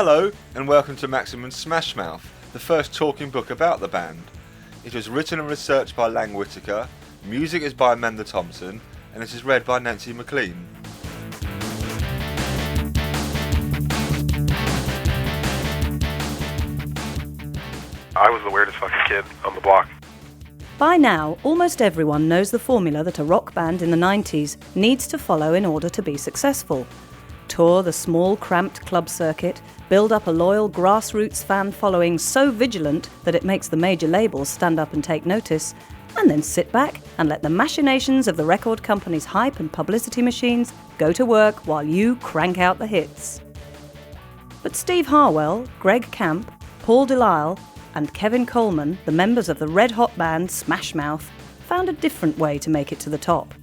Hello, and welcome to Maximum Smash Mouth, the first talking book about the band. It was written and researched by Lang Whitaker, music is by Amanda Thompson, and it is read by Nancy McLean. I was the weirdest fucking kid on the block. By now, almost everyone knows the formula that a rock band in the 90s needs to follow in order to be successful. Tour the small, cramped club circuit, build up a loyal grassroots fan following so vigilant that it makes the major labels stand up and take notice, and then sit back and let the machinations of the record company's hype and publicity machines go to work while you crank out the hits. But Steve Harwell, Greg Camp, Paul Delisle, and Kevin Coleman, the members of the red-hot band Smash Mouth, found a different way to make it to the top.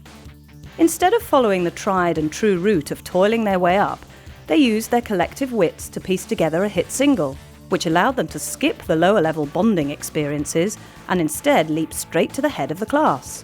Instead of following the tried and true route of toiling their way up, they used their collective wits to piece together a hit single, which allowed them to skip the lower-level bonding experiences and instead leap straight to the head of the class.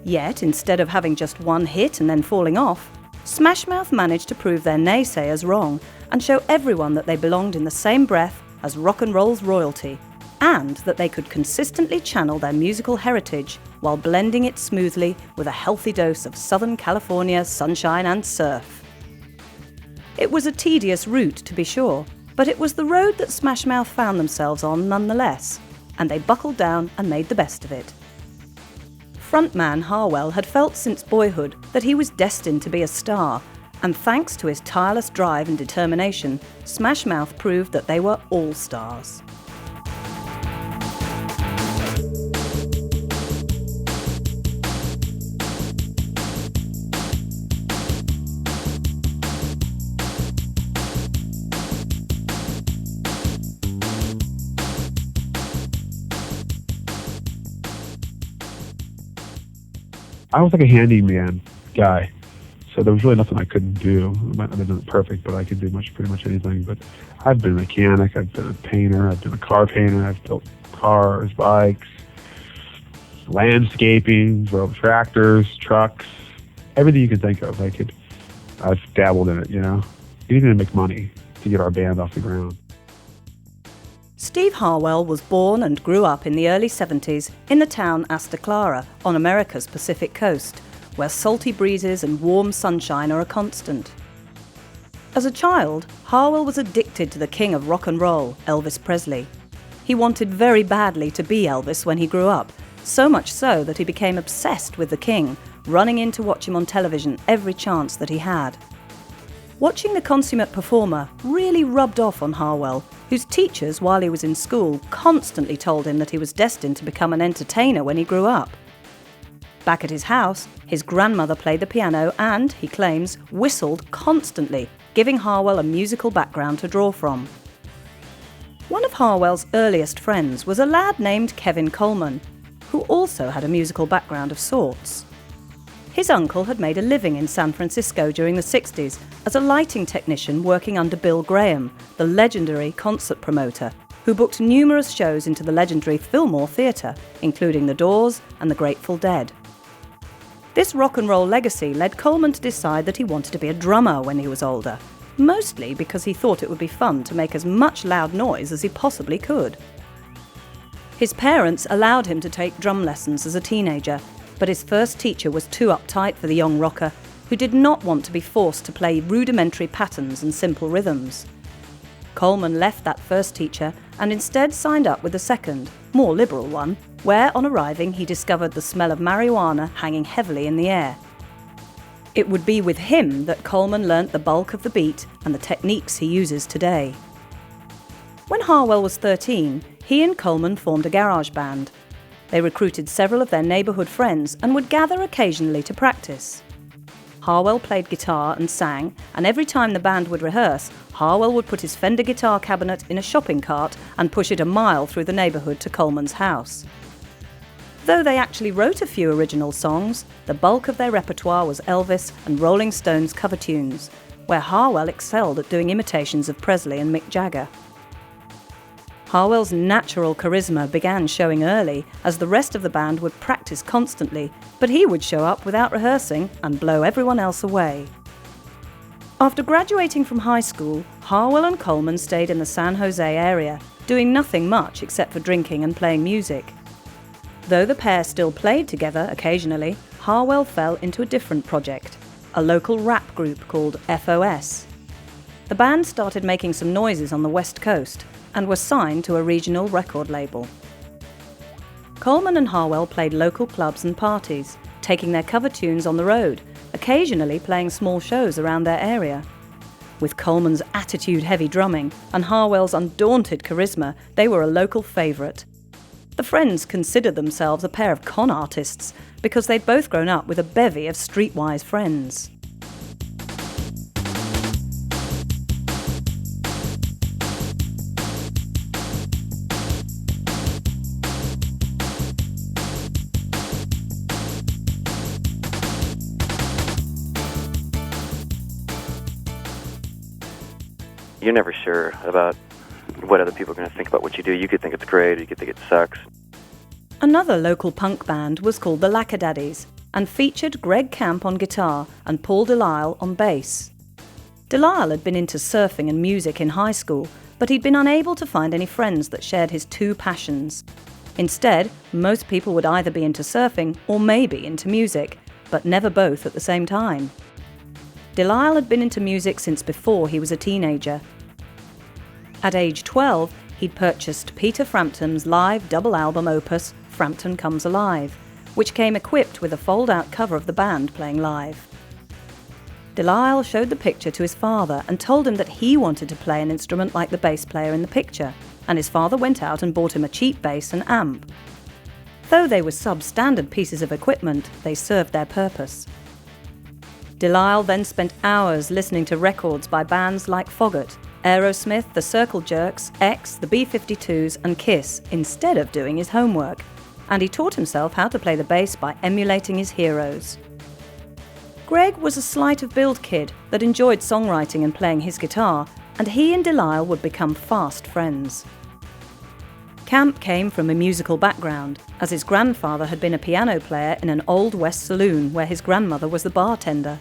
Yet, instead of having just one hit and then falling off, Smash Mouth managed to prove their naysayers wrong and show everyone that they belonged in the same breath as rock and roll's royalty, and that they could consistently channel their musical heritage while blending it smoothly with a healthy dose of Southern California sunshine and surf. It was a tedious route, to be sure, but it was the road that Smash Mouth found themselves on nonetheless, and they buckled down and made the best of it. Frontman Harwell had felt since boyhood that he was destined to be a star, and thanks to his tireless drive and determination, Smash Mouth proved that they were all stars. I was like a handyman guy, so there was really nothing I couldn't do. I might not have been perfect, but I could do pretty much anything. But I've been a mechanic, I've been a painter, I've been a car painter, I've built cars, bikes, landscaping, drove tractors, trucks, everything you can think of. I've dabbled in it, you know. We needed to make money to get our band off the ground. Steve Harwell was born and grew up in the early 70s in the town Asta Clara on America's Pacific coast, where salty breezes and warm sunshine are a constant. As a child, Harwell was addicted to the king of rock and roll, Elvis Presley. He wanted very badly to be Elvis when he grew up, so much so that he became obsessed with the king, running in to watch him on television every chance that he had. Watching the consummate performer really rubbed off on Harwell, whose teachers, while he was in school, constantly told him that he was destined to become an entertainer when he grew up. Back at his house, his grandmother played the piano and, he claims, whistled constantly, giving Harwell a musical background to draw from. One of Harwell's earliest friends was a lad named Kevin Coleman, who also had a musical background of sorts. His uncle had made a living in San Francisco during the 60s as a lighting technician working under Bill Graham, the legendary concert promoter, who booked numerous shows into the legendary Fillmore Theatre, including The Doors and the Grateful Dead. This rock and roll legacy led Coleman to decide that he wanted to be a drummer when he was older, mostly because he thought it would be fun to make as much loud noise as he possibly could. His parents allowed him to take drum lessons as a teenager, but his first teacher was too uptight for the young rocker, who did not want to be forced to play rudimentary patterns and simple rhythms. Coleman left that first teacher and instead signed up with a second, more liberal one, where on arriving he discovered the smell of marijuana hanging heavily in the air. It would be with him that Coleman learnt the bulk of the beat and the techniques he uses today. When Harwell was 13, he and Coleman formed a garage band. They recruited several of their neighbourhood friends and would gather occasionally to practice. Harwell played guitar and sang, and every time the band would rehearse, Harwell would put his Fender guitar cabinet in a shopping cart and push it a mile through the neighbourhood to Coleman's house. Though they actually wrote a few original songs, the bulk of their repertoire was Elvis and Rolling Stones cover tunes, where Harwell excelled at doing imitations of Presley and Mick Jagger. Harwell's natural charisma began showing early, as the rest of the band would practice constantly, but he would show up without rehearsing and blow everyone else away. After graduating from high school, Harwell and Coleman stayed in the San Jose area, doing nothing much except for drinking and playing music. Though the pair still played together occasionally, Harwell fell into a different project, a local rap group called FOS. The band started making some noises on the West Coast and were signed to a regional record label. Coleman and Harwell played local clubs and parties, taking their cover tunes on the road, occasionally playing small shows around their area. With Coleman's attitude-heavy drumming and Harwell's undaunted charisma, they were a local favourite. The friends considered themselves a pair of con artists because they'd both grown up with a bevy of streetwise friends. You're never sure about what other people are going to think about what you do. You could think it's great, or you could think it sucks. Another local punk band was called the Lackadaddies and featured Greg Camp on guitar and Paul Delisle on bass. Delisle had been into surfing and music in high school, but he'd been unable to find any friends that shared his two passions. Instead, most people would either be into surfing or maybe into music, but never both at the same time. Delisle had been into music since before he was a teenager. At age 12, he'd purchased Peter Frampton's live double album opus, Frampton Comes Alive, which came equipped with a fold-out cover of the band playing live. Delisle showed the picture to his father and told him that he wanted to play an instrument like the bass player in the picture, and his father went out and bought him a cheap bass and amp. Though they were substandard pieces of equipment, they served their purpose. Delisle then spent hours listening to records by bands like Foggart, Aerosmith, the Circle Jerks, X, the B-52s and Kiss instead of doing his homework, and he taught himself how to play the bass by emulating his heroes. Greg was a slight-of-build kid that enjoyed songwriting and playing his guitar, and he and Delisle would become fast friends. Camp came from a musical background, as his grandfather had been a piano player in an Old West saloon where his grandmother was the bartender.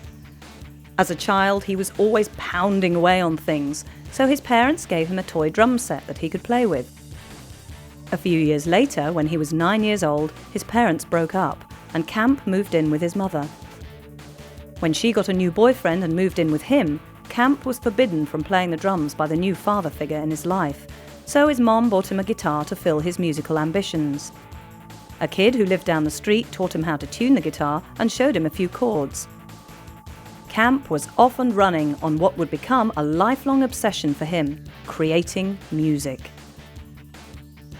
As a child, he was always pounding away on things, so his parents gave him a toy drum set that he could play with. A few years later, when he was 9 years old, his parents broke up, and Camp moved in with his mother. When she got a new boyfriend and moved in with him, Camp was forbidden from playing the drums by the new father figure in his life, so his mom bought him a guitar to fill his musical ambitions. A kid who lived down the street taught him how to tune the guitar and showed him a few chords. Camp was off and running on what would become a lifelong obsession for him, creating music.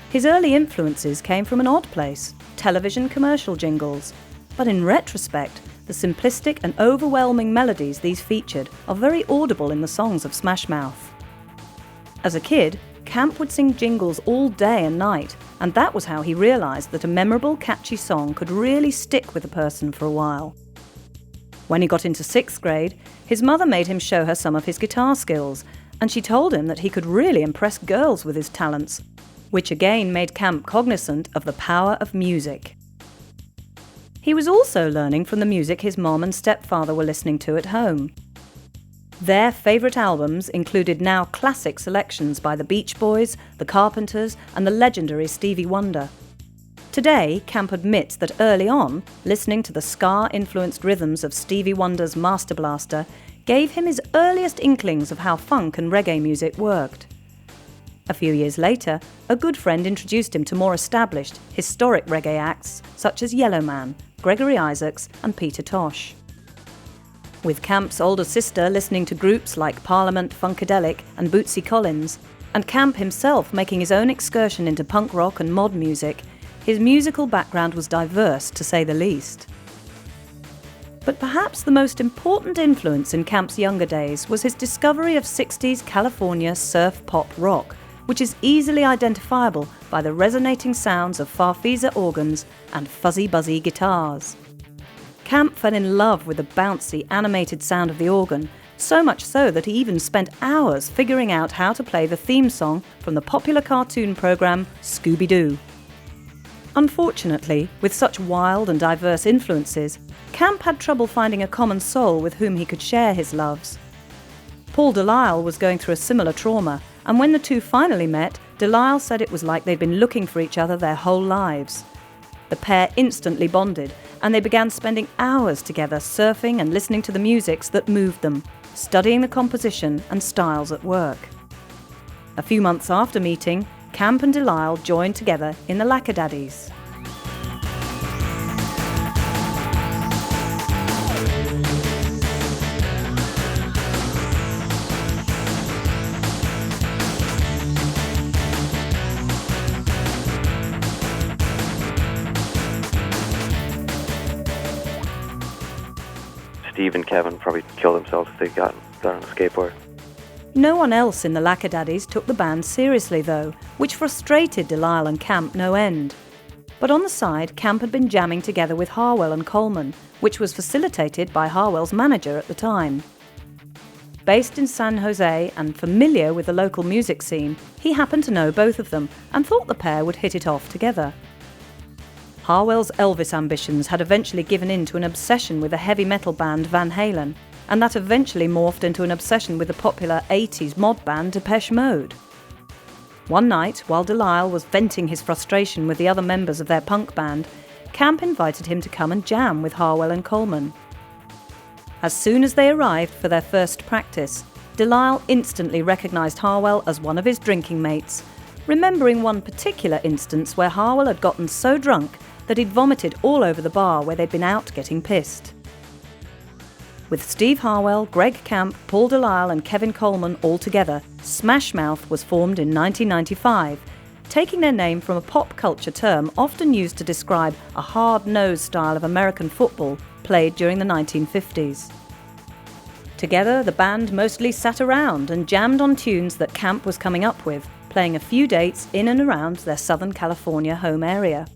His early influences came from an odd place, television commercial jingles, but in retrospect, the simplistic and overwhelming melodies these featured are very audible in the songs of Smash Mouth. As a kid, Camp would sing jingles all day and night, and that was how he realised that a memorable, catchy song could really stick with a person for a while. When he got into 6th grade, his mother made him show her some of his guitar skills, and she told him that he could really impress girls with his talents, which again made Camp cognizant of the power of music. He was also learning from the music his mom and stepfather were listening to at home. Their favourite albums included now classic selections by the Beach Boys, the Carpenters, and the legendary Stevie Wonder. Today, Camp admits that early on, listening to the ska-influenced rhythms of Stevie Wonder's Master Blaster gave him his earliest inklings of how funk and reggae music worked. A few years later, a good friend introduced him to more established, historic reggae acts such as Yellowman, Gregory Isaacs, and Peter Tosh. With Camp's older sister listening to groups like Parliament, Funkadelic, and Bootsy Collins, and Camp himself making his own excursion into punk rock and mod music, his musical background was diverse, to say the least. But perhaps the most important influence in Camp's younger days was his discovery of 60s California surf pop rock, which is easily identifiable by the resonating sounds of Farfisa organs and fuzzy buzzy guitars. Camp fell in love with the bouncy, animated sound of the organ, so much so that he even spent hours figuring out how to play the theme song from the popular cartoon program Scooby-Doo. Unfortunately, with such wild and diverse influences, Camp had trouble finding a common soul with whom he could share his loves. Paul Delisle was going through a similar trauma, and when the two finally met, Delisle said it was like they'd been looking for each other their whole lives. The pair instantly bonded, and they began spending hours together surfing and listening to the musics that moved them, studying the composition and styles at work. A few months after meeting, Camp and Delisle joined together in the Lackadaddies. Steve and Kevin probably killed themselves if they'd gotten on a skateboard. No one else in the Lackadaddies took the band seriously, though, which frustrated Delisle and Camp no end. But on the side, Camp had been jamming together with Harwell and Coleman, which was facilitated by Harwell's manager at the time. Based in San Jose and familiar with the local music scene, he happened to know both of them and thought the pair would hit it off together. Harwell's Elvis ambitions had eventually given in to an obsession with the heavy metal band Van Halen, and that eventually morphed into an obsession with the popular 80s mod band Depeche Mode. One night, while Delisle was venting his frustration with the other members of their punk band, Camp invited him to come and jam with Harwell and Coleman. As soon as they arrived for their first practice, Delisle instantly recognised Harwell as one of his drinking mates, remembering one particular instance where Harwell had gotten so drunk that he'd vomited all over the bar where they'd been out getting pissed. With Steve Harwell, Greg Camp, Paul Delisle and Kevin Coleman all together, Smash Mouth was formed in 1995, taking their name from a pop culture term often used to describe a hard-nosed style of American football played during the 1950s. Together, the band mostly sat around and jammed on tunes that Camp was coming up with, playing a few dates in and around their Southern California home area.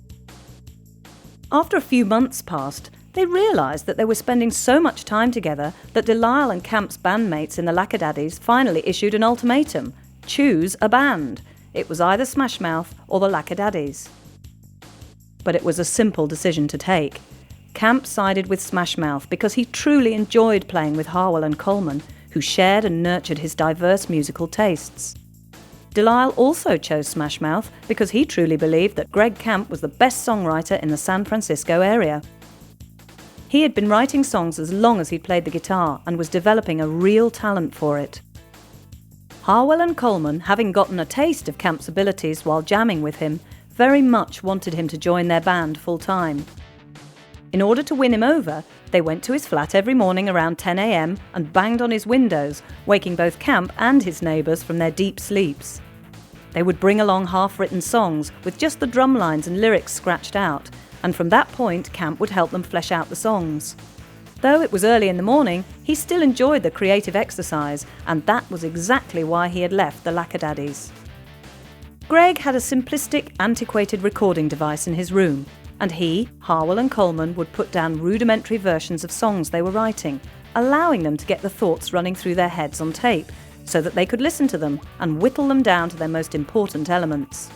After a few months passed, they realised that they were spending so much time together that Delisle and Camp's bandmates in the Lackadaddies finally issued an ultimatum: choose a band. It was either Smash Mouth or the Lackadaddies. But it was a simple decision to take. Camp sided with Smash Mouth because he truly enjoyed playing with Harwell and Coleman, who shared and nurtured his diverse musical tastes. Delisle also chose Smash Mouth because he truly believed that Greg Camp was the best songwriter in the San Francisco area. He had been writing songs as long as he'd played the guitar and was developing a real talent for it. Harwell and Coleman, having gotten a taste of Camp's abilities while jamming with him, very much wanted him to join their band full-time. In order to win him over, they went to his flat every morning around 10 a.m. and banged on his windows, waking both Camp and his neighbours from their deep sleeps. They would bring along half-written songs with just the drum lines and lyrics scratched out, and from that point Camp would help them flesh out the songs. Though it was early in the morning, he still enjoyed the creative exercise, and that was exactly why he had left the Lackadaddies. Greg had a simplistic, antiquated recording device in his room, and he, Harwell and Coleman would put down rudimentary versions of songs they were writing, allowing them to get the thoughts running through their heads on tape, so that they could listen to them and whittle them down to their most important elements.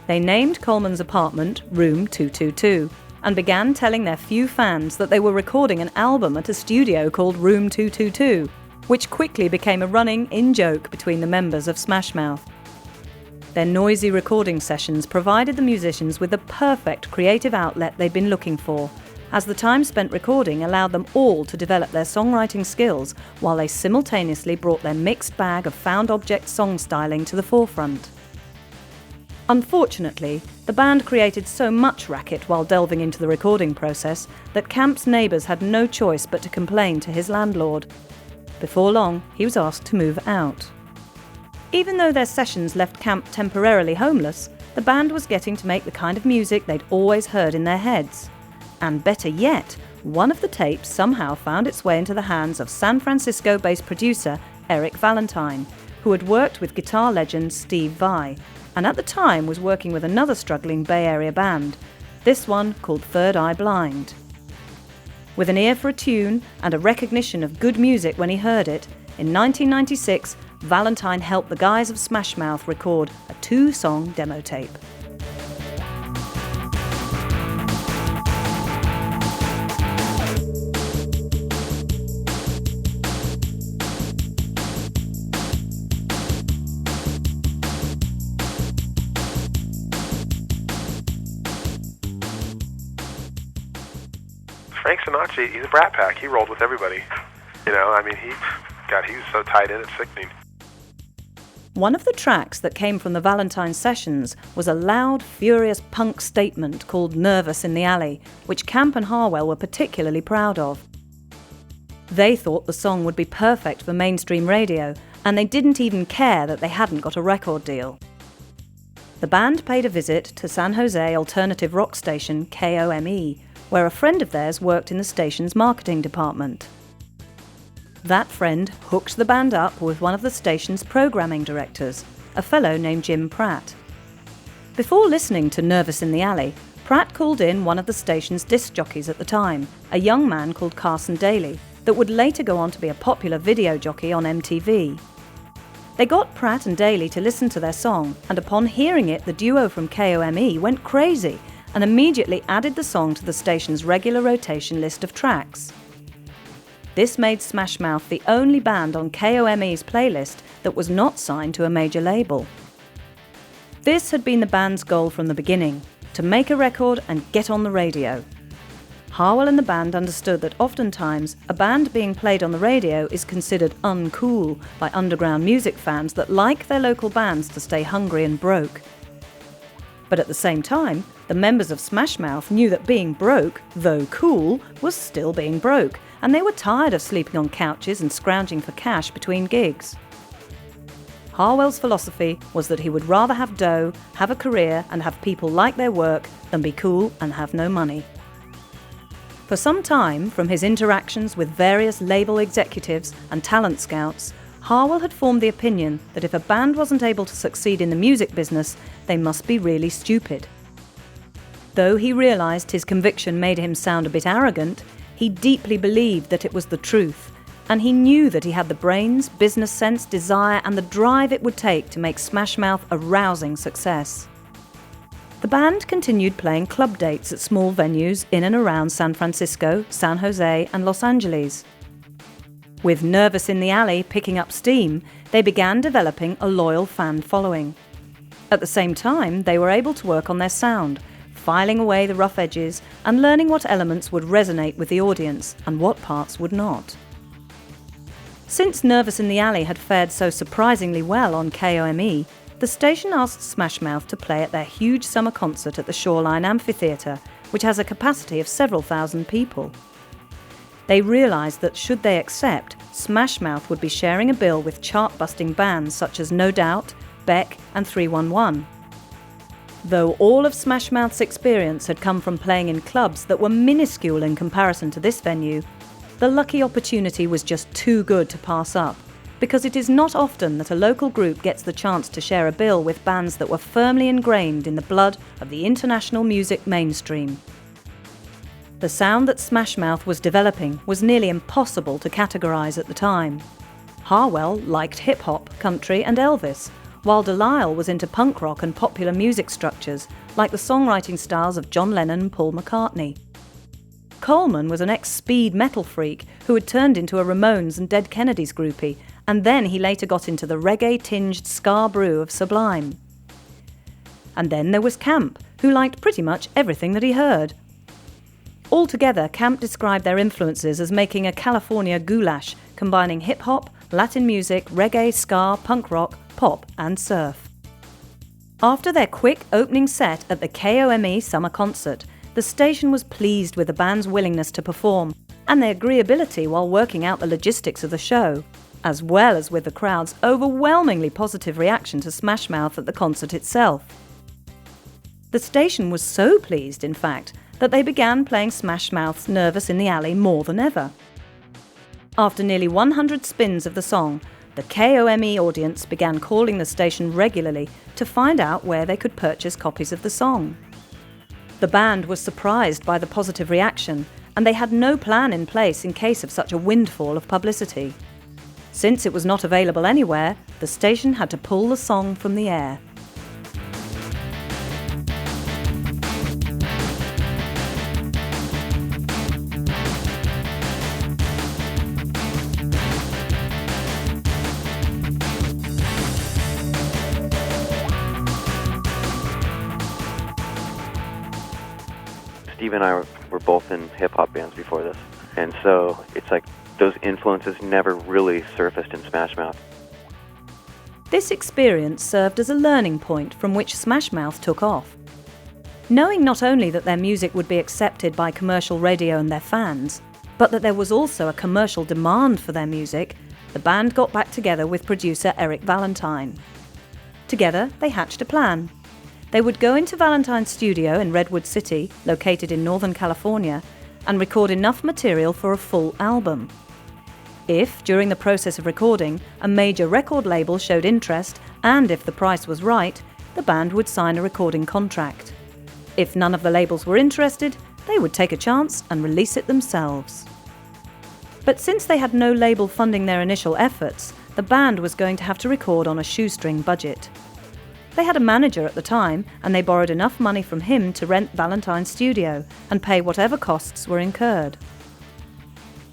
They named Coleman's apartment Room 222 and began telling their few fans that they were recording an album at a studio called Room 222, which quickly became a running in-joke between the members of Smash Mouth. Their noisy recording sessions provided the musicians with the perfect creative outlet they'd been looking for, as the time spent recording allowed them all to develop their songwriting skills while they simultaneously brought their mixed bag of found object song styling to the forefront. Unfortunately, the band created so much racket while delving into the recording process that Camp's neighbours had no choice but to complain to his landlord. Before long, he was asked to move out. Even though their sessions left Camp temporarily homeless, the band was getting to make the kind of music they'd always heard in their heads. And better yet, one of the tapes somehow found its way into the hands of San Francisco-based producer Eric Valentine, who had worked with guitar legend Steve Vai, and at the time was working with another struggling Bay Area band, this one called Third Eye Blind. With an ear for a tune and a recognition of good music when he heard it, in 1996, Valentine helped the guys of Smash Mouth record a 2-song demo tape. Frank Sinatra, he's a brat pack. He rolled with everybody. You know, I mean, he was so tied in, it's sickening. One of the tracks that came from the Valentine sessions was a loud, furious punk statement called Nervous in the Alley, which Camp and Harwell were particularly proud of. They thought the song would be perfect for mainstream radio, and they didn't even care that they hadn't got a record deal. The band paid a visit to San Jose alternative rock station KOME, where a friend of theirs worked in the station's marketing department. That friend hooked the band up with one of the station's programming directors, a fellow named Jim Pratt. Before listening to Nervous in the Alley, Pratt called in one of the station's disc jockeys at the time, a young man called Carson Daly, that would later go on to be a popular video jockey on MTV. They got Pratt and Daly to listen to their song, and upon hearing it, the duo from KOME went crazy and immediately added the song to the station's regular rotation list of tracks. This made Smash Mouth the only band on KOME's playlist that was not signed to a major label. This had been the band's goal from the beginning, to make a record and get on the radio. Harwell and the band understood that oftentimes a band being played on the radio is considered uncool by underground music fans that like their local bands to stay hungry and broke. But at the same time, the members of Smash Mouth knew that being broke, though cool, was still being broke, and they were tired of sleeping on couches and scrounging for cash between gigs. Harwell's philosophy was that he would rather have dough, have a career, and have people like their work than be cool and have no money. For some time, from his interactions with various label executives and talent scouts, Harwell had formed the opinion that if a band wasn't able to succeed in the music business, they must be really stupid. Though he realised his conviction made him sound a bit arrogant, he deeply believed that it was the truth, and he knew that he had the brains, business sense, desire, and the drive it would take to make Smash Mouth a rousing success. The band continued playing club dates at small venues in and around San Francisco, San Jose, and Los Angeles. With Nervous in the Alley picking up steam, they began developing a loyal fan following. At the same time, they were able to work on their sound, filing away the rough edges and learning what elements would resonate with the audience and what parts would not. Since Nervous in the Alley had fared so surprisingly well on KOME, the station asked Smash Mouth to play at their huge summer concert at the Shoreline Amphitheatre, which has a capacity of several thousand people. They realised that should they accept, Smash Mouth would be sharing a bill with chart-busting bands such as No Doubt, Beck and 311. Though all of Smash Mouth's experience had come from playing in clubs that were minuscule in comparison to this venue, the lucky opportunity was just too good to pass up, because it is not often that a local group gets the chance to share a bill with bands that were firmly ingrained in the blood of the international music mainstream. The sound that Smash Mouth was developing was nearly impossible to categorise at the time. Harwell liked hip-hop, country and Elvis, while Delisle was into punk rock and popular music structures, like the songwriting styles of John Lennon and Paul McCartney. Coleman was an ex-speed metal freak who had turned into a Ramones and Dead Kennedys groupie, and then he later got into the reggae-tinged ska brew of Sublime. And then there was Camp, who liked pretty much everything that he heard. Altogether, Camp described their influences as making a California goulash, combining hip-hop, Latin music, reggae, ska, punk rock, pop and surf. After their quick opening set at the KOME summer concert, the station was pleased with the band's willingness to perform and their agreeability while working out the logistics of the show, as well as with the crowd's overwhelmingly positive reaction to Smash Mouth at the concert itself. The station was so pleased, in fact, that they began playing Smash Mouth's Nervous in the Alley more than ever. After nearly 100 spins of the song, the KOME audience began calling the station regularly to find out where they could purchase copies of the song. The band was surprised by the positive reaction, and they had no plan in place in case of such a windfall of publicity. Since it was not available anywhere, the station had to pull the song from the air. Steve and I were both in hip-hop bands before this, and so it's like those influences never really surfaced in Smash Mouth. This experience served as a learning point from which Smash Mouth took off. Knowing not only that their music would be accepted by commercial radio and their fans, but that there was also a commercial demand for their music, the band got back together with producer Eric Valentine. Together, they hatched a plan. They would go into Valentine's studio in Redwood City, located in Northern California, and record enough material for a full album. If, during the process of recording, a major record label showed interest, and if the price was right, the band would sign a recording contract. If none of the labels were interested, they would take a chance and release it themselves. But since they had no label funding their initial efforts, the band was going to have to record on a shoestring budget. They had a manager at the time, and they borrowed enough money from him to rent Valentine's studio and pay whatever costs were incurred.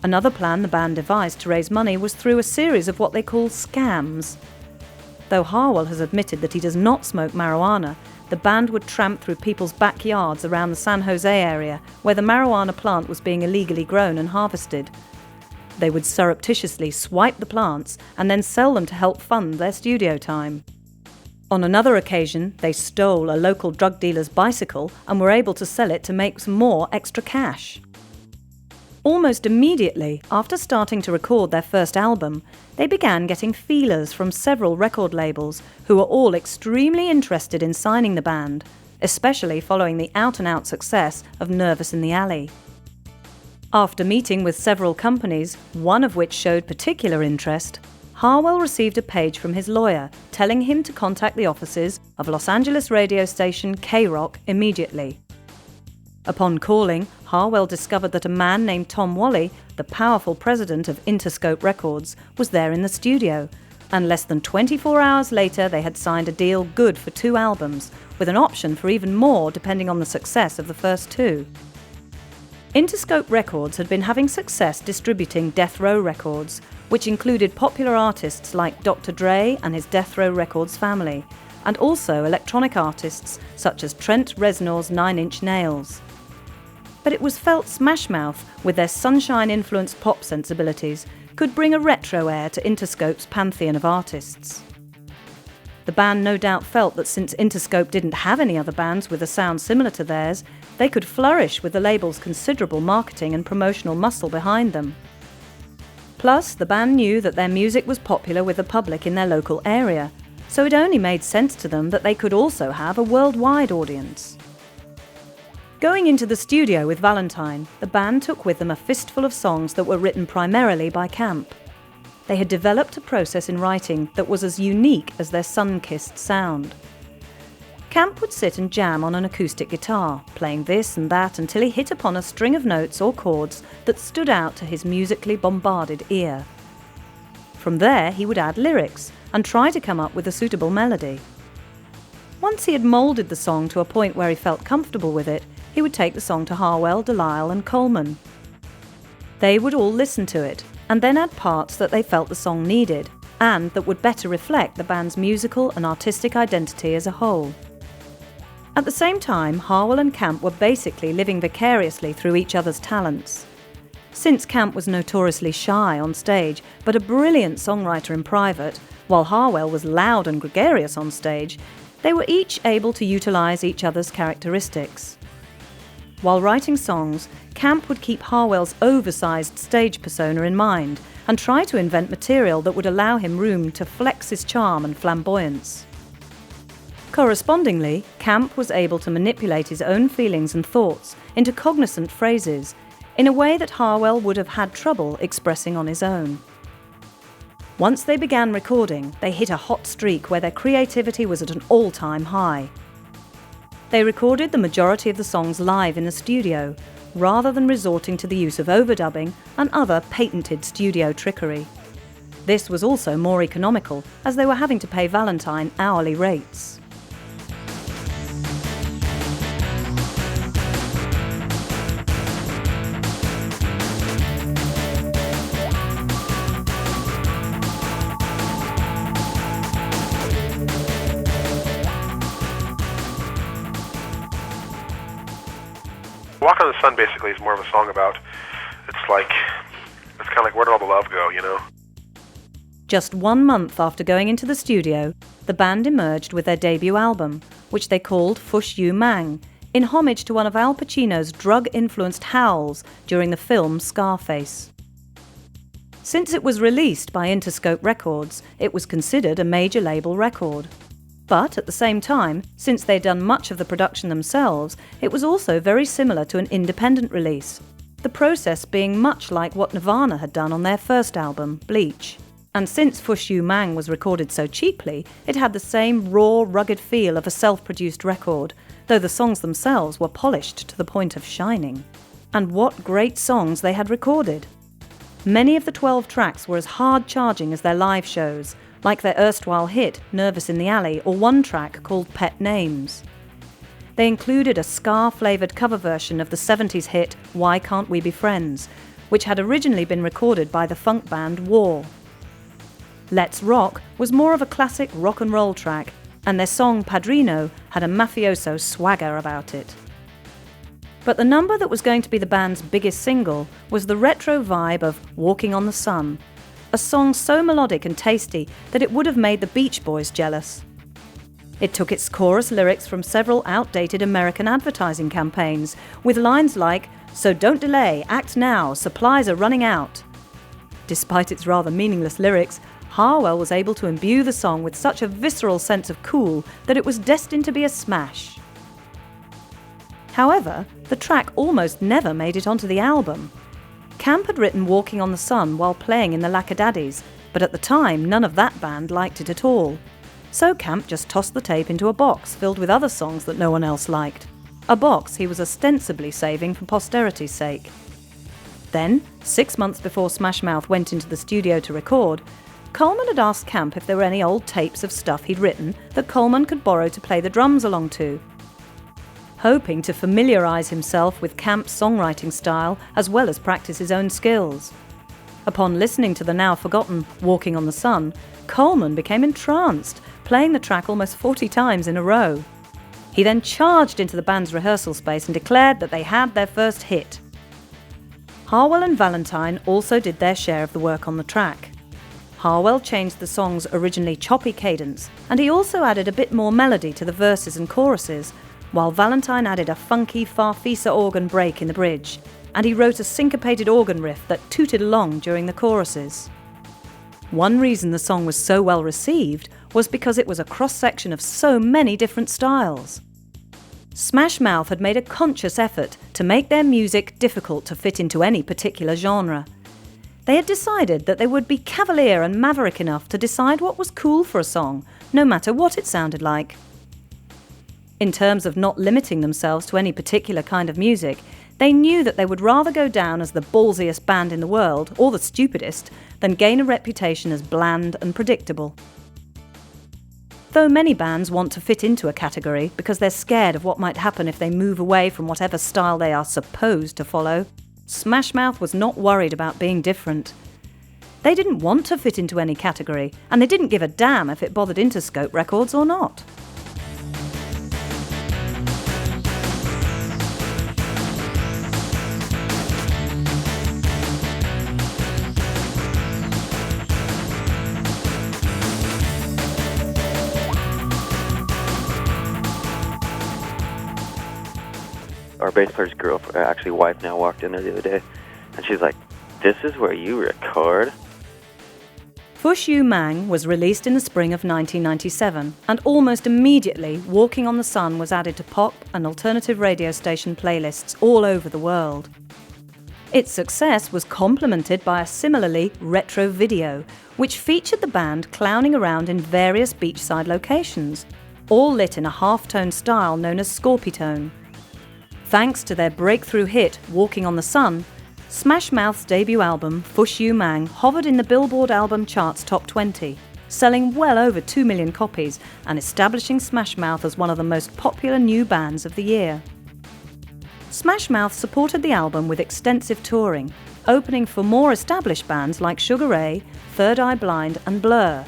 Another plan the band devised to raise money was through a series of what they call scams. Though Harwell has admitted that he does not smoke marijuana, the band would tramp through people's backyards around the San Jose area where the marijuana plant was being illegally grown and harvested. They would surreptitiously swipe the plants and then sell them to help fund their studio time. On another occasion, they stole a local drug dealer's bicycle and were able to sell it to make some more extra cash. Almost immediately after starting to record their first album, they began getting feelers from several record labels who were all extremely interested in signing the band, especially following the out-and-out success of Nervous in the Alley. After meeting with several companies, one of which showed particular interest, Harwell received a page from his lawyer telling him to contact the offices of Los Angeles radio station K-Rock immediately. Upon calling, Harwell discovered that a man named Tom Wally, the powerful president of Interscope Records, was there in the studio, and less than 24 hours later they had signed a deal good for 2 albums, with an option for even more depending on the success of the first 2. Interscope Records had been having success distributing Death Row Records, which included popular artists like Dr. Dre and his Death Row Records family, and also electronic artists such as Trent Reznor's 9 Inch Nails. But it was felt Smash Mouth, with their sunshine-influenced pop sensibilities, could bring a retro air to Interscope's pantheon of artists. The band no doubt felt that since Interscope didn't have any other bands with a sound similar to theirs, they could flourish with the label's considerable marketing and promotional muscle behind them. Plus, the band knew that their music was popular with the public in their local area, so it only made sense to them that they could also have a worldwide audience. Going into the studio with Valentine, the band took with them a fistful of songs that were written primarily by Camp. They had developed a process in writing that was as unique as their sun-kissed sound. Camp would sit and jam on an acoustic guitar, playing this and that until he hit upon a string of notes or chords that stood out to his musically bombarded ear. From there, he would add lyrics and try to come up with a suitable melody. Once he had moulded the song to a point where he felt comfortable with it, he would take the song to Harwell, Delisle and Coleman. They would all listen to it, and then add parts that they felt the song needed, and that would better reflect the band's musical and artistic identity as a whole. At the same time, Harwell and Camp were basically living vicariously through each other's talents. Since Camp was notoriously shy on stage, but a brilliant songwriter in private, while Harwell was loud and gregarious on stage, they were each able to utilise each other's characteristics. While writing songs, Camp would keep Harwell's oversized stage persona in mind and try to invent material that would allow him room to flex his charm and flamboyance. Correspondingly, Camp was able to manipulate his own feelings and thoughts into cognizant phrases in a way that Harwell would have had trouble expressing on his own. Once they began recording, they hit a hot streak where their creativity was at an all-time high. They recorded the majority of the songs live in the studio, rather than resorting to the use of overdubbing and other patented studio trickery. This was also more economical, as they were having to pay Valentine hourly rates. Walk on the Sun basically is more of a song about, it's kind of like where did all the love go, you know? Just 1 month after going into the studio, the band emerged with their debut album, which they called Fush You Mang, in homage to one of Al Pacino's drug-influenced howls during the film Scarface. Since it was released by Interscope Records, it was considered a major label record. But at the same time, since they'd done much of the production themselves, it was also very similar to an independent release, the process being much like what Nirvana had done on their first album, Bleach. And since Fush You Mang was recorded so cheaply, it had the same raw, rugged feel of a self-produced record, though the songs themselves were polished to the point of shining. And what great songs they had recorded! Many of the 12 tracks were as hard-charging as their live shows, like their erstwhile hit, Nervous in the Alley, or one track called Pet Names. They included a ska-flavoured cover version of the 70s hit Why Can't We Be Friends, which had originally been recorded by the funk band War. Let's Rock was more of a classic rock and roll track, and their song Padrino had a mafioso swagger about it. But the number that was going to be the band's biggest single was the retro vibe of Walking on the Sun, a song so melodic and tasty that it would have made the Beach Boys jealous. It took its chorus lyrics from several outdated American advertising campaigns, with lines like, "So don't delay, act now, supplies are running out." Despite its rather meaningless lyrics, Harwell was able to imbue the song with such a visceral sense of cool that it was destined to be a smash. However, the track almost never made it onto the album. Camp had written Walking on the Sun while playing in the Lackadaddies, but at the time none of that band liked it at all. So Camp just tossed the tape into a box filled with other songs that no one else liked, a box he was ostensibly saving for posterity's sake. Then, 6 months before Smash Mouth went into the studio to record, Coleman had asked Camp if there were any old tapes of stuff he'd written that Coleman could borrow to play the drums along to. Hoping to familiarise himself with Camp's songwriting style as well as practice his own skills. Upon listening to the now forgotten Walking on the Sun, Coleman became entranced, playing the track almost 40 times in a row. He then charged into the band's rehearsal space and declared that they had their first hit. Harwell and Valentine also did their share of the work on the track. Harwell changed the song's originally choppy cadence, and he also added a bit more melody to the verses and choruses, while Valentine added a funky Farfisa organ break in the bridge, and he wrote a syncopated organ riff that tooted along during the choruses. One reason the song was so well received was because it was a cross-section of so many different styles. Smash Mouth had made a conscious effort to make their music difficult to fit into any particular genre. They had decided that they would be cavalier and maverick enough to decide what was cool for a song, no matter what it sounded like. In terms of not limiting themselves to any particular kind of music, they knew that they would rather go down as the ballsiest band in the world, or the stupidest, than gain a reputation as bland and predictable. Though many bands want to fit into a category because they're scared of what might happen if they move away from whatever style they are supposed to follow, Smash Mouth was not worried about being different. They didn't want to fit into any category, and they didn't give a damn if it bothered Interscope Records or not. Our bass player's actually wife now, walked in there the other day, and she's like, "This is where you record?" Fush You Mang was released in the spring of 1997, and almost immediately Walking on the Sun was added to pop and alternative radio station playlists all over the world. Its success was complemented by a similarly retro video, which featured the band clowning around in various beachside locations, all lit in a half-tone style known as Scorpitone. Thanks to their breakthrough hit, Walking on the Sun, Smash Mouth's debut album, Fush You Mang, hovered in the Billboard album charts top 20, selling well over 2 million copies and establishing Smash Mouth as one of the most popular new bands of the year. Smash Mouth supported the album with extensive touring, opening for more established bands like Sugar Ray, Third Eye Blind and Blur.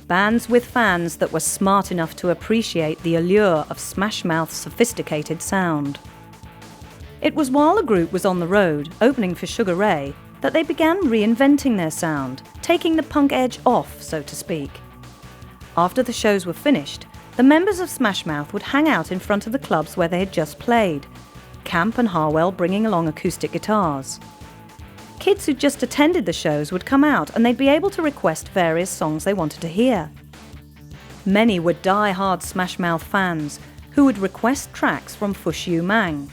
Bands with fans that were smart enough to appreciate the allure of Smash Mouth's sophisticated sound. It was while the group was on the road, opening for Sugar Ray, that they began reinventing their sound, taking the punk edge off, so to speak. After the shows were finished, the members of Smash Mouth would hang out in front of the clubs where they had just played, Camp and Harwell bringing along acoustic guitars. Kids who'd just attended the shows would come out and they'd be able to request various songs they wanted to hear. Many were die-hard Smash Mouth fans who would request tracks from Fush You Mang.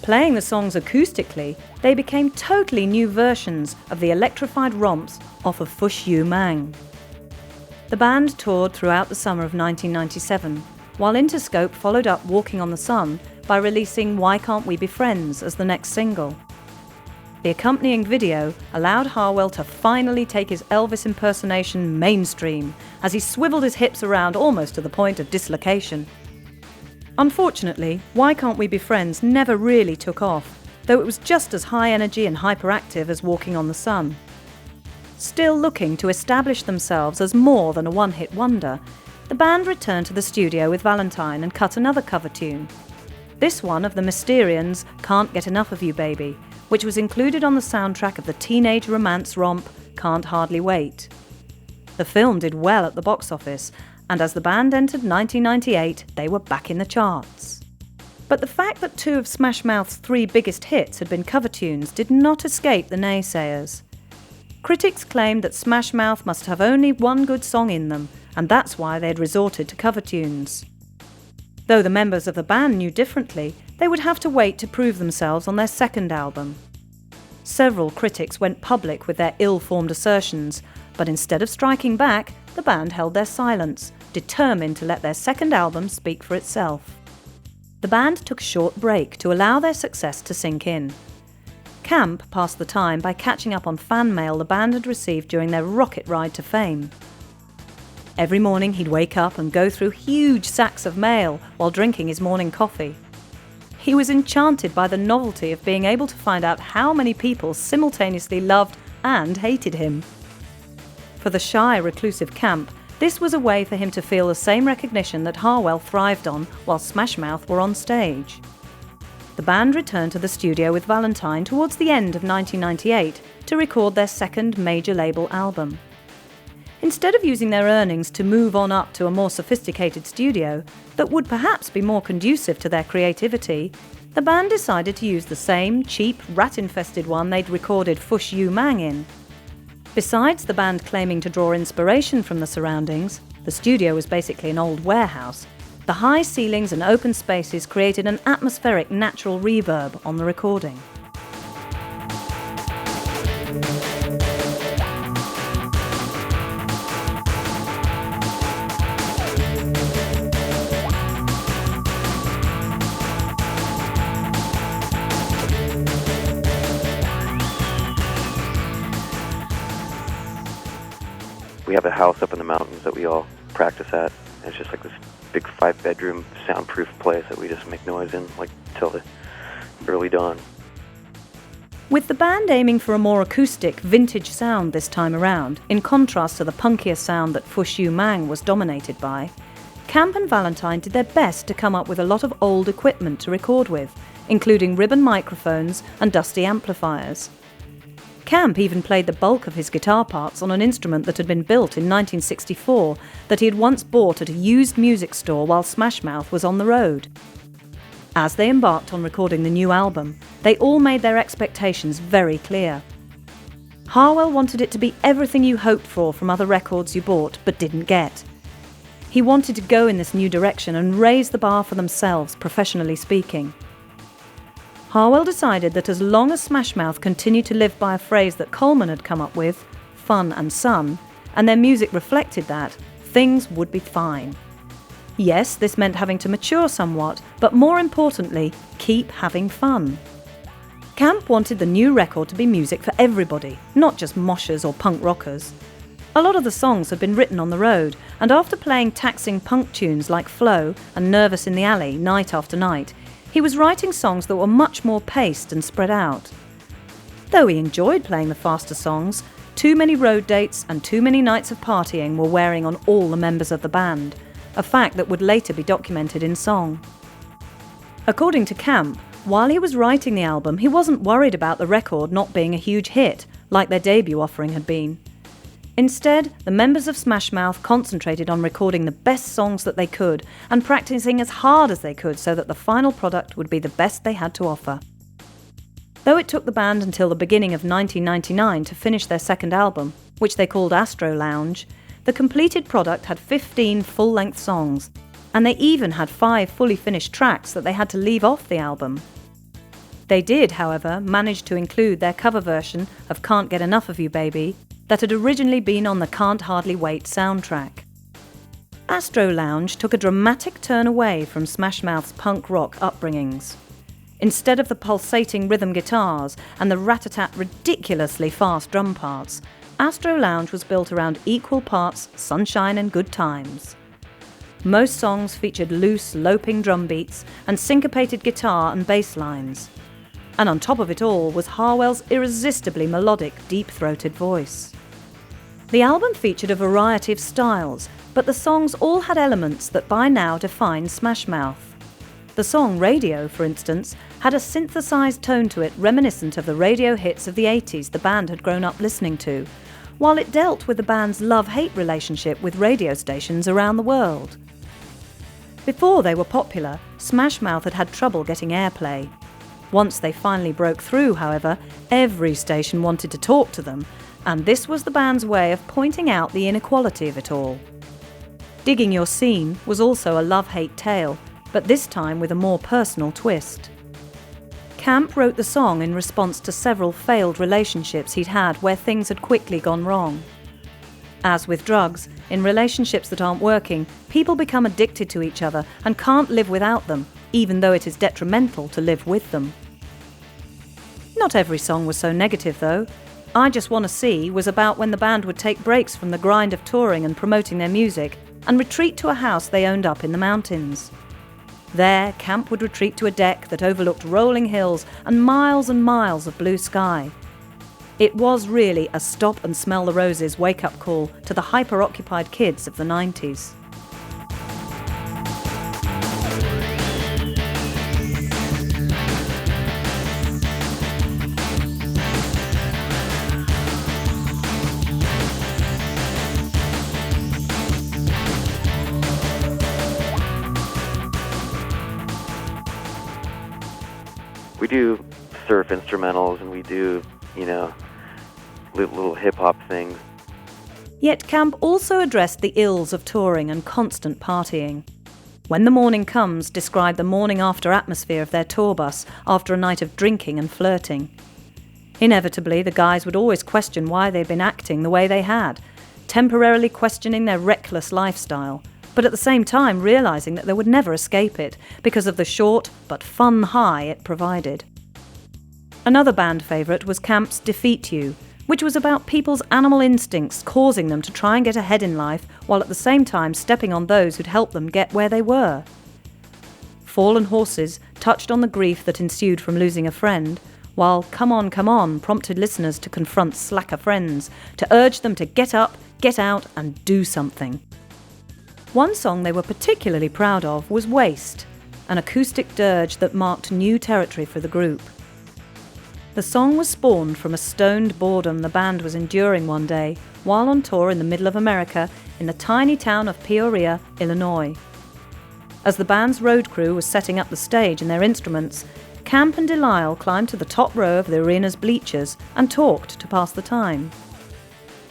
Playing the songs acoustically, they became totally new versions of the electrified romps off of Fush You Mang. The band toured throughout the summer of 1997, while Interscope followed up Walking on the Sun by releasing Why Can't We Be Friends as the next single. The accompanying video allowed Harwell to finally take his Elvis impersonation mainstream as he swiveled his hips around almost to the point of dislocation. Unfortunately, Why Can't We Be Friends never really took off, though it was just as high energy and hyperactive as Walking on the Sun. Still looking to establish themselves as more than a one-hit wonder, the band returned to the studio with Valentine and cut another cover tune. This one of the Mysterians' Can't Get Enough of You Baby, which was included on the soundtrack of the teenage romance romp Can't Hardly Wait. The film did well at the box office, and as the band entered 1998, they were back in the charts. But the fact that two of Smash Mouth's three biggest hits had been cover tunes did not escape the naysayers. Critics claimed that Smash Mouth must have only one good song in them, and that's why they had resorted to cover tunes. Though the members of the band knew differently, they would have to wait to prove themselves on their second album. Several critics went public with their ill-formed assertions, but instead of striking back, the band held their silence, determined to let their second album speak for itself. The band took a short break to allow their success to sink in. Camp passed the time by catching up on fan mail the band had received during their rocket ride to fame. Every morning he'd wake up and go through huge sacks of mail while drinking his morning coffee. He was enchanted by the novelty of being able to find out how many people simultaneously loved and hated him. For the shy, reclusive Camp, this was a way for him to feel the same recognition that Harwell thrived on while Smash Mouth were on stage. The band returned to the studio with Valentine towards the end of 1998 to record their second major label album. Instead of using their earnings to move on up to a more sophisticated studio that would perhaps be more conducive to their creativity, the band decided to use the same cheap, rat-infested one they'd recorded Fush You Mang in. Besides the band claiming to draw inspiration from the surroundings, the studio was basically an old warehouse. The high ceilings and open spaces created an atmospheric natural reverb on the recording. We have a house up in the mountains that we all practice at. It's just like this big 5-bedroom soundproof place that we just make noise in, like, till the early dawn. With the band aiming for a more acoustic, vintage sound this time around, in contrast to the punkier sound that Fush You Mang was dominated by, Camp and Valentine did their best to come up with a lot of old equipment to record with, including ribbon microphones and dusty amplifiers. Camp even played the bulk of his guitar parts on an instrument that had been built in 1964 that he had once bought at a used music store while Smash Mouth was on the road. As they embarked on recording the new album, they all made their expectations very clear. Harwell wanted it to be everything you hoped for from other records you bought but didn't get. He wanted to go in this new direction and raise the bar for themselves, professionally speaking. Harwell decided that as long as Smash Mouth continued to live by a phrase that Coleman had come up with, fun and sun, and their music reflected that, things would be fine. Yes, this meant having to mature somewhat, but more importantly, keep having fun. Camp wanted the new record to be music for everybody, not just moshers or punk rockers. A lot of the songs had been written on the road, and after playing taxing punk tunes like Flow and Nervous in the Alley night after night, he was writing songs that were much more paced and spread out. Though he enjoyed playing the faster songs, too many road dates and too many nights of partying were wearing on all the members of the band, a fact that would later be documented in song. According to Camp, While he was writing the album, he wasn't worried about the record not being a huge hit, like their debut offering had been. Instead, the members of Smash Mouth concentrated on recording the best songs that they could and practicing as hard as they could so that the final product would be the best they had to offer. Though it took the band until the beginning of 1999 to finish their second album, which they called Astro Lounge, the completed product had 15 full-length songs, and they even had 5 fully finished tracks that they had to leave off the album. They did, however, manage to include their cover version of Can't Get Enough of You Baby that had originally been on the Can't Hardly Wait soundtrack. Astro Lounge took a dramatic turn away from Smash Mouth's punk rock upbringings. Instead of the pulsating rhythm guitars and the rat-a-tat ridiculously fast drum parts, Astro Lounge was built around equal parts sunshine and good times. Most songs featured loose, loping drum beats and syncopated guitar and bass lines. And on top of it all was Harwell's irresistibly melodic, deep-throated voice. The album featured a variety of styles, but the songs all had elements that by now define Smash Mouth. The song Radio, for instance, had a synthesized tone to it reminiscent of the radio hits of the 80s the band had grown up listening to, while it dealt with the band's love-hate relationship with radio stations around the world. Before they were popular, Smash Mouth had had trouble getting airplay. Once they finally broke through, however, every station wanted to talk to them, and this was the band's way of pointing out the inequality of it all. Digging Your Scene was also a love-hate tale, but this time with a more personal twist. Camp wrote the song in response to several failed relationships he'd had where things had quickly gone wrong. As with drugs, in relationships that aren't working, people become addicted to each other and can't live without them, even though it is detrimental to live with them. Not every song was so negative, though. I Just Wanna See was about when the band would take breaks from the grind of touring and promoting their music and retreat to a house they owned up in the mountains. There, Camp would retreat to a deck that overlooked rolling hills and miles of blue sky. It was really a stop and smell the roses wake-up call to the hyper-occupied kids of the 90s. We do surf instrumentals and we do, little hip-hop things. Yet Camp also addressed the ills of touring and constant partying. When the Morning Comes described the morning-after atmosphere of their tour bus after a night of drinking and flirting. Inevitably, the guys would always question why they'd been acting the way they had, temporarily questioning their reckless lifestyle, but at the same time realising that they would never escape it because of the short but fun high it provided. Another band favourite was Camp's Defeat You, which was about people's animal instincts causing them to try and get ahead in life while at the same time stepping on those who'd helped them get where they were. Fallen Horses touched on the grief that ensued from losing a friend, while Come On prompted listeners to confront slacker friends, to urge them to get up, get out and do something. One song they were particularly proud of was Waste, an acoustic dirge that marked new territory for the group. The song was spawned from a stoned boredom the band was enduring one day while on tour in the middle of America in the tiny town of Peoria, Illinois. As the band's road crew was setting up the stage and their instruments, Camp and Delisle climbed to the top row of the arena's bleachers and talked to pass the time.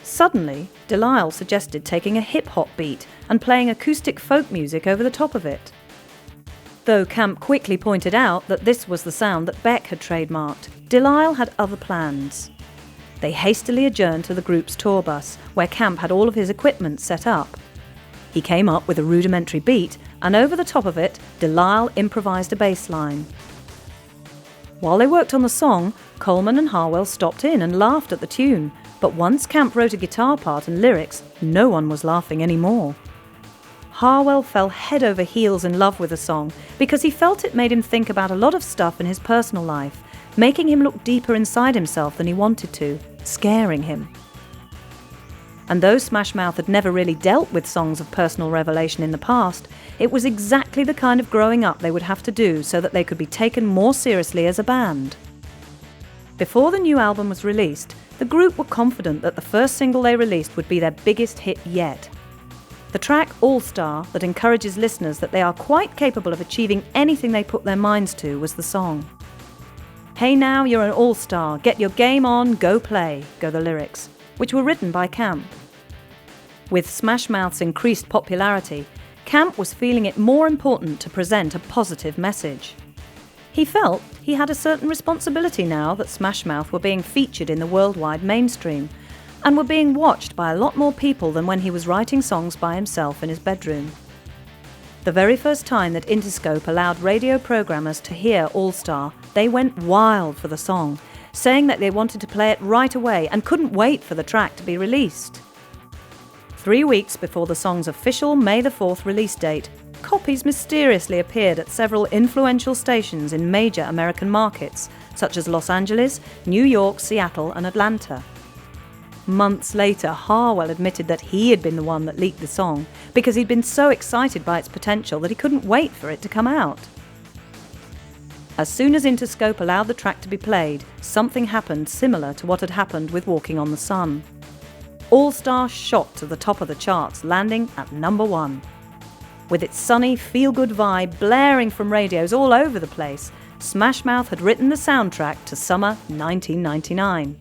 Suddenly, Delisle suggested taking a hip-hop beat and playing acoustic folk music over the top of it. Though Camp quickly pointed out that this was the sound that Beck had trademarked, Delisle had other plans. They hastily adjourned to the group's tour bus, where Camp had all of his equipment set up. He came up with a rudimentary beat, and over the top of it, Delisle improvised a bass line. While they worked on the song, Coleman and Harwell stopped in and laughed at the tune, but once Camp wrote a guitar part and lyrics, no one was laughing anymore. Harwell fell head over heels in love with the song because he felt it made him think about a lot of stuff in his personal life, making him look deeper inside himself than he wanted to, scaring him. And though Smash Mouth had never really dealt with songs of personal revelation in the past, it was exactly the kind of growing up they would have to do so that they could be taken more seriously as a band. Before the new album was released, the group were confident that the first single they released would be their biggest hit yet. The track All Star, that encourages listeners that they are quite capable of achieving anything they put their minds to, was the song. "Hey now, you're an all-star, get your game on, go play," go the lyrics, which were written by Camp. With Smash Mouth's increased popularity, Camp was feeling it more important to present a positive message. He felt he had a certain responsibility now that Smash Mouth were being featured in the worldwide mainstream and were being watched by a lot more people than when he was writing songs by himself in his bedroom. The very first time that Interscope allowed radio programmers to hear All Star, they went wild for the song, saying that they wanted to play it right away and couldn't wait for the track to be released. 3 weeks before the song's official May the 4th release date, copies mysteriously appeared at several influential stations in major American markets, such as Los Angeles, New York, Seattle, and Atlanta. Months later, Harwell admitted that he had been the one that leaked the song because he'd been so excited by its potential that he couldn't wait for it to come out. As soon as Interscope allowed the track to be played, something happened similar to what had happened with Walking on the Sun. All Star shot to the top of the charts, landing at number 1. With its sunny, feel-good vibe blaring from radios all over the place, Smash Mouth had written the soundtrack to summer 1999.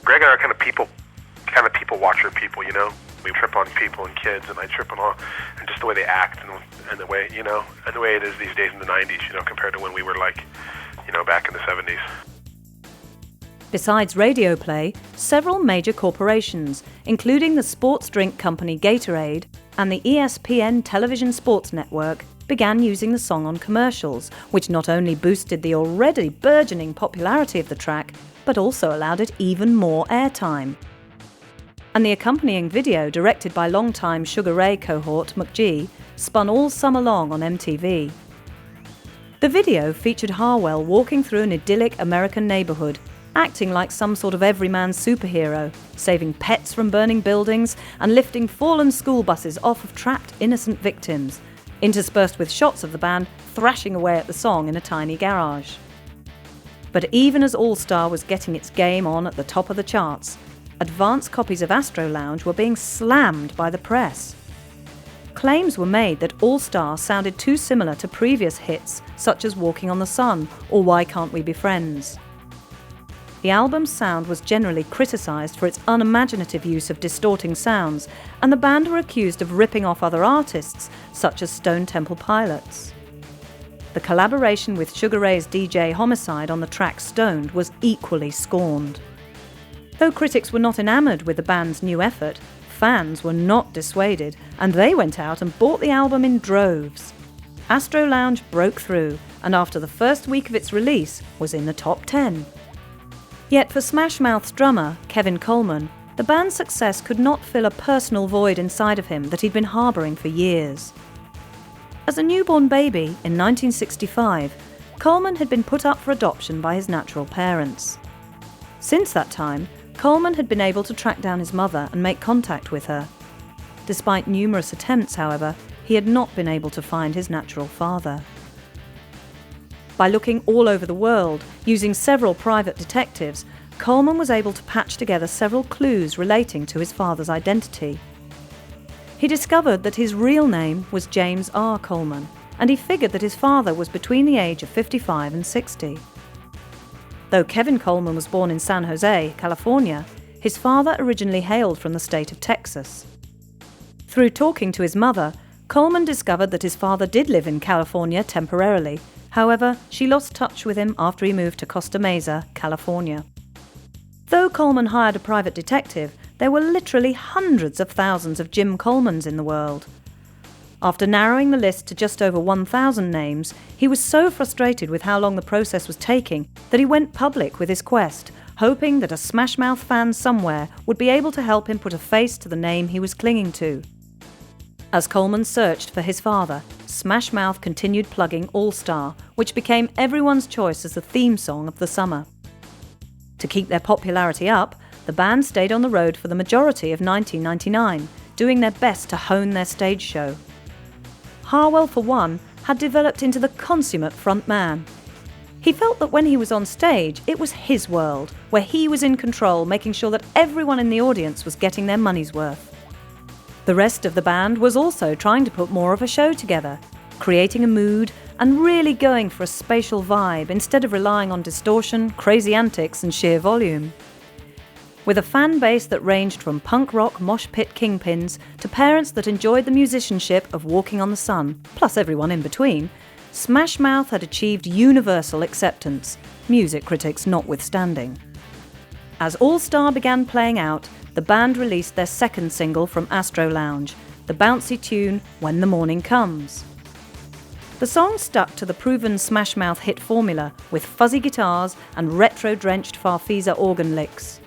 Greg and I are kind of people watcher people, you know. We trip on people and kids, and I trip on all, and just the way they act and the way, you know, and the way it is these days in the 90s, you know, compared to when we were like, you know, back in the 70s. Besides radio play, several major corporations, including the sports drink company Gatorade and the ESPN television sports network, began using the song on commercials, which not only boosted the already burgeoning popularity of the track, but also allowed it even more airtime. And the accompanying video, directed by longtime Sugar Ray cohort McGee, spun all summer long on MTV. The video featured Harwell walking through an idyllic American neighborhood, acting like some sort of everyman superhero, saving pets from burning buildings and lifting fallen school buses off of trapped innocent victims, interspersed with shots of the band thrashing away at the song in a tiny garage. But even as All Star was getting its game on at the top of the charts, advanced copies of Astro Lounge were being slammed by the press. Claims were made that All Star sounded too similar to previous hits such as Walking on the Sun or Why Can't We Be Friends. The album's sound was generally criticised for its unimaginative use of distorting sounds, and the band were accused of ripping off other artists such as Stone Temple Pilots. The collaboration with Sugar Ray's DJ Homicide on the track Stoned was equally scorned. Though critics were not enamoured with the band's new effort, fans were not dissuaded, and they went out and bought the album in droves. Astro Lounge broke through, and after the first week of its release, was in the top 10. Yet for Smash Mouth's drummer, Kevin Coleman, the band's success could not fill a personal void inside of him that he'd been harbouring for years. As a newborn baby in 1965, Coleman had been put up for adoption by his natural parents. Since that time, Coleman had been able to track down his mother and make contact with her. Despite numerous attempts, however, he had not been able to find his natural father. By looking all over the world, using several private detectives, Coleman was able to patch together several clues relating to his father's identity. He discovered that his real name was James R. Coleman, and he figured that his father was between the age of 55 and 60. Though Kevin Coleman was born in San Jose, California, his father originally hailed from the state of Texas. Through talking to his mother, Coleman discovered that his father did live in California temporarily. However, she lost touch with him after he moved to Costa Mesa, California. Though Coleman hired a private detective, there were literally hundreds of thousands of Jim Colemans in the world. After narrowing the list to just over 1,000 names, he was so frustrated with how long the process was taking that he went public with his quest, hoping that a Smash Mouth fan somewhere would be able to help him put a face to the name he was clinging to. As Coleman searched for his father, Smash Mouth continued plugging All Star, which became everyone's choice as the theme song of the summer. To keep their popularity up, the band stayed on the road for the majority of 1999, doing their best to hone their stage show. Harwell, for one, had developed into the consummate frontman. He felt that when he was on stage, it was his world, where he was in control, making sure that everyone in the audience was getting their money's worth. The rest of the band was also trying to put more of a show together, creating a mood and really going for a spatial vibe instead of relying on distortion, crazy antics and sheer volume. With a fan base that ranged from punk rock mosh pit kingpins to parents that enjoyed the musicianship of Walking on the Sun, plus everyone in between, Smash Mouth had achieved universal acceptance, music critics notwithstanding. As All Star began playing out, the band released their second single from Astro Lounge, the bouncy tune When the Morning Comes. The song stuck to the proven Smash Mouth hit formula with fuzzy guitars and retro-drenched Farfisa organ licks.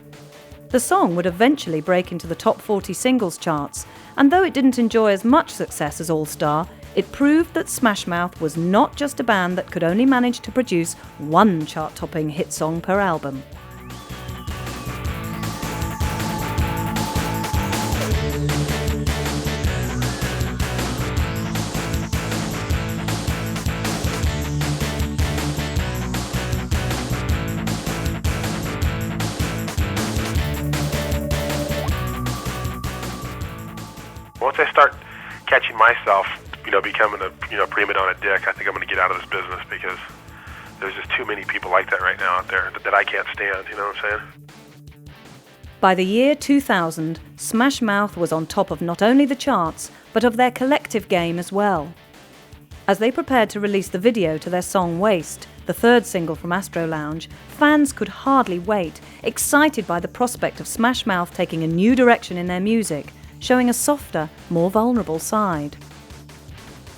The song would eventually break into the top 40 singles charts, and though it didn't enjoy as much success as All Star, it proved that Smash Mouth was not just a band that could only manage to produce one chart-topping hit song per album. Once I start catching myself, becoming a, prima donna dick, I think I'm going to get out of this business because there's just too many people like that right now out there that I can't stand, you know what I'm saying? By the year 2000, Smash Mouth was on top of not only the charts, but of their collective game as well. As they prepared to release the video to their song Waste, the third single from Astro Lounge, fans could hardly wait, excited by the prospect of Smash Mouth taking a new direction in their music, showing a softer, more vulnerable side.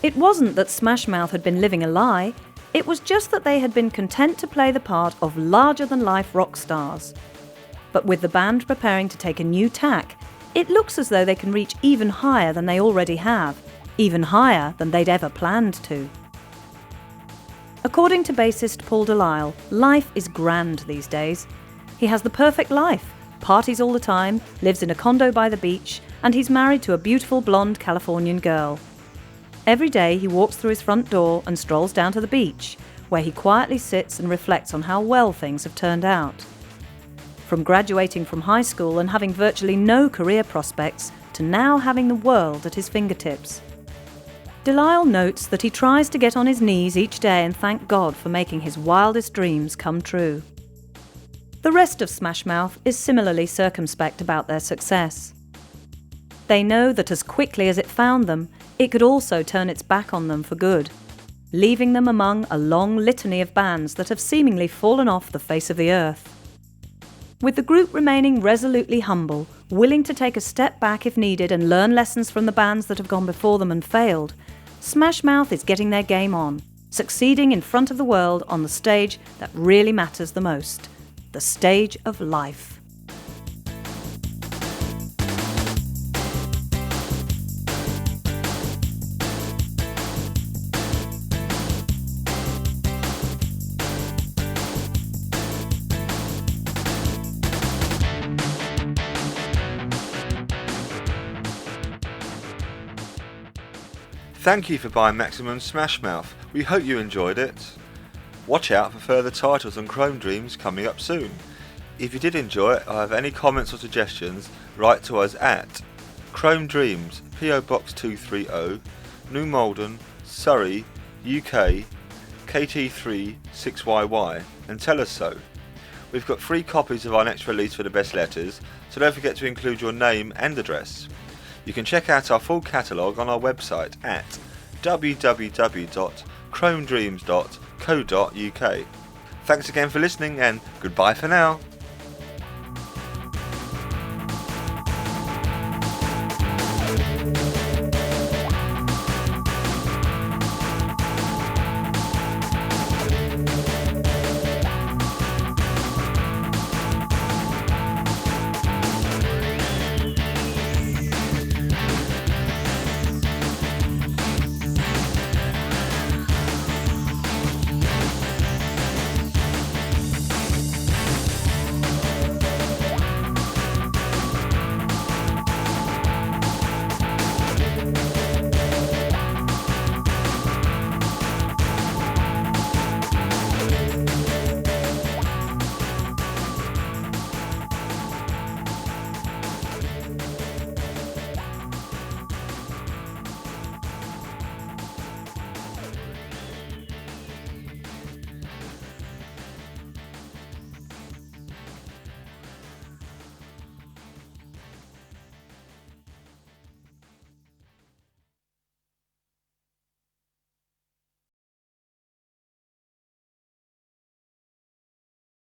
It wasn't that Smash Mouth had been living a lie, it was just that they had been content to play the part of larger-than-life rock stars. But with the band preparing to take a new tack, it looks as though they can reach even higher than they already have, even higher than they'd ever planned to. According to bassist Paul Delisle, life is grand these days. He has the perfect life, parties all the time, lives in a condo by the beach, and he's married to a beautiful blonde Californian girl. Every day he walks through his front door and strolls down to the beach, where he quietly sits and reflects on how well things have turned out. From graduating from high school and having virtually no career prospects, to now having the world at his fingertips. Delisle notes that he tries to get on his knees each day and thank God for making his wildest dreams come true. The rest of Smash Mouth is similarly circumspect about their success. They know that as quickly as it found them, it could also turn its back on them for good, leaving them among a long litany of bands that have seemingly fallen off the face of the earth. With the group remaining resolutely humble, willing to take a step back if needed and learn lessons from the bands that have gone before them and failed, Smash Mouth is getting their game on, succeeding in front of the world on the stage that really matters the most, the stage of life. Thank you for buying Maximum Smash Mouth. We hope you enjoyed it. Watch out for further titles on Chrome Dreams coming up soon. If you did enjoy it or have any comments or suggestions, write to us at Chrome Dreams, PO Box 230, New Malden, Surrey, UK, KT3 6YY, and tell us so. We've got 3 copies of our next release for the best letters, so don't forget to include your name and address. You can check out our full catalogue on our website at www.chromedreams.co.uk. Thanks again for listening and goodbye for now.